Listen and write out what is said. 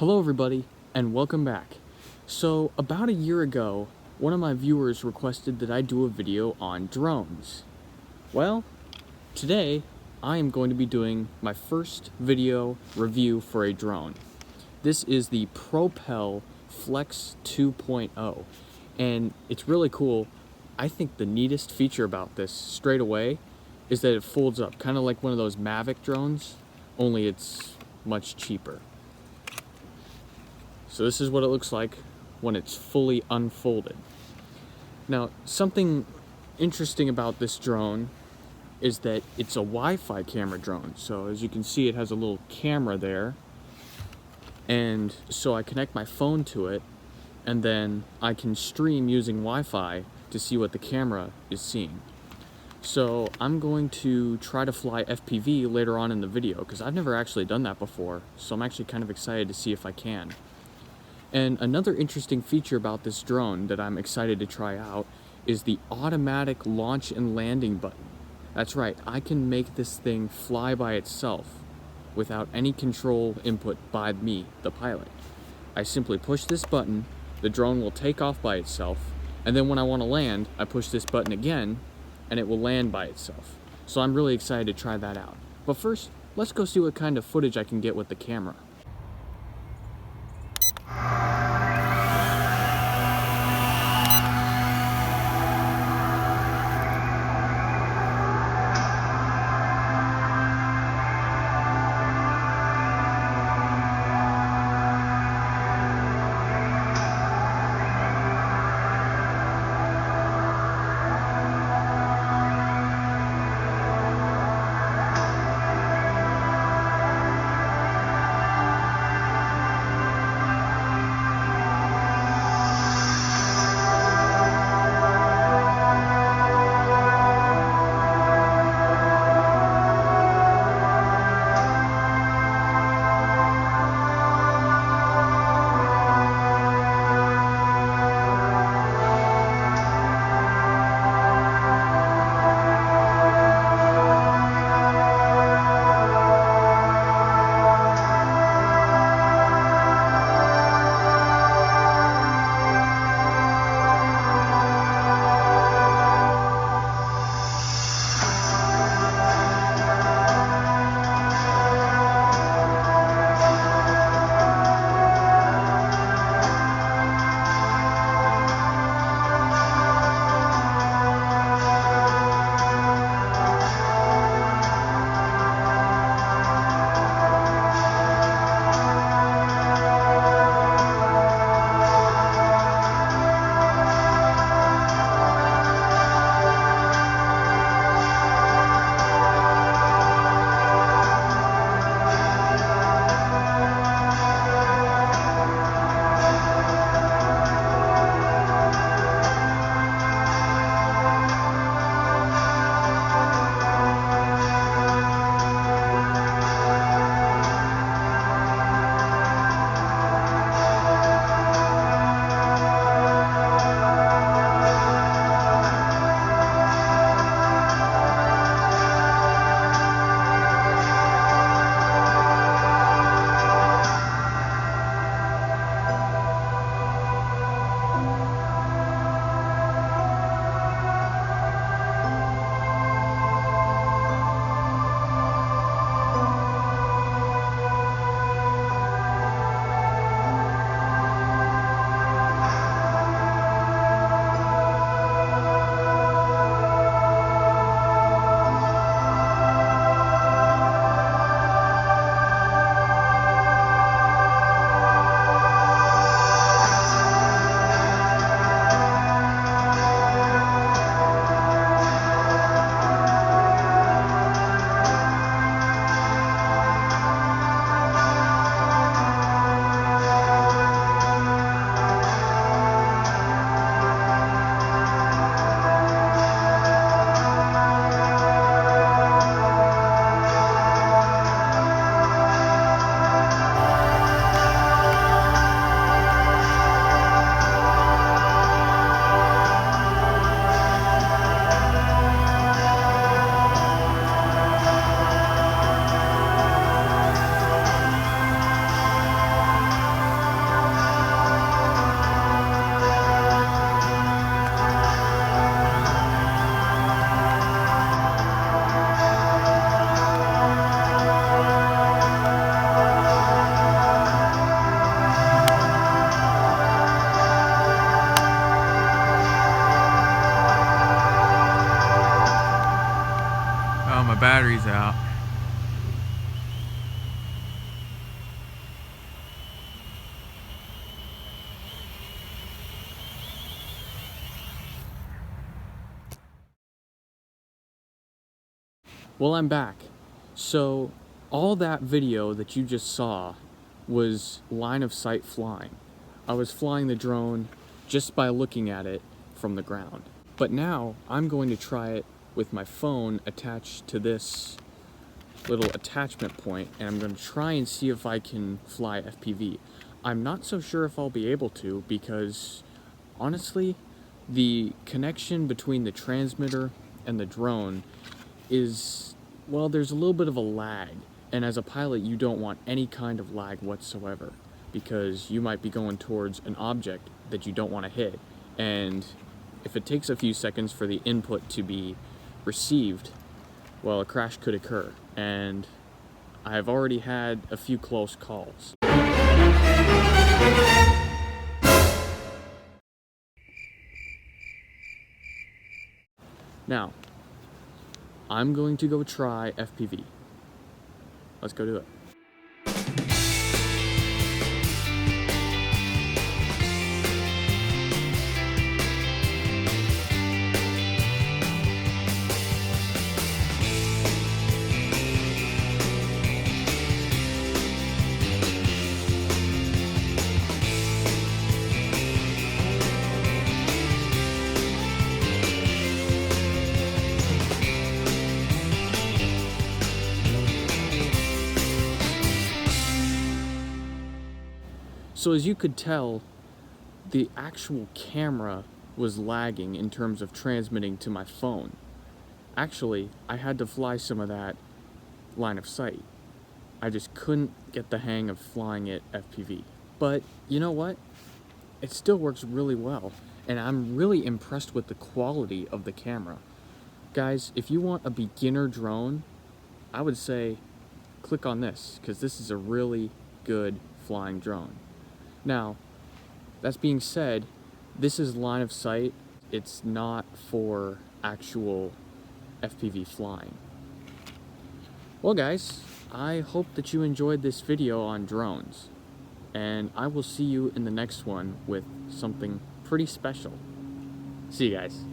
Hello everybody, and welcome back. So, about a year ago, one of my viewers requested that I do a video on drones. Well, today, I am going to be doing my first video review for a drone. This is the Propel Flex 2.0, and it's really cool. I think the neatest feature about this, straight away, is that it folds up, kind of like one of those Mavic drones, only it's much cheaper. So this is what it looks like when it's fully unfolded. Now, something interesting about this drone is that it's a Wi-Fi camera drone. So as you can see, it has a little camera there. And so I connect my phone to it, and then I can stream using Wi-Fi to see what the camera is seeing. So I'm going to try to fly FPV later on in the video, because I've never actually done that before. So I'm actually kind of excited to see if I can. And another interesting feature about this drone that I'm excited to try out is the automatic launch and landing button. That's right, I can make this thing fly by itself without any control input by me, the pilot. I simply push this button, the drone will take off by itself, and then when I want to land, I push this button again, and it will land by itself. So I'm really excited to try that out. But first, let's go see what kind of footage I can get with the camera. Well, I'm back. So, all that video that you just saw was line of sight flying. I was flying the drone just by looking at it from the ground. But now, I'm going to try it with my phone attached to this little attachment point, and I'm going to try and see if I can fly FPV. I'm not so sure if I'll be able to because, honestly, the connection between the transmitter and the drone is, well, there's a little bit of a lag, and as a pilot you don't want any kind of lag whatsoever because you might be going towards an object that you don't want to hit, and if it takes a few seconds for the input to be received, well, a crash could occur, and I've already had a few close calls. Now, I'm going to go try FPV. Let's go do it. So as you could tell, the actual camera was lagging in terms of transmitting to my phone. Actually, I had to fly some of that line of sight. I just couldn't get the hang of flying it FPV. But you know what? It still works really well, and I'm really impressed with the quality of the camera. Guys, if you want a beginner drone, I would say click on this, because this is a really good flying drone. Now, that's being said, this is line of sight. It's not for actual FPV flying. Well guys, I hope that you enjoyed this video on drones, and I will see you in the next one with something pretty special. See you guys.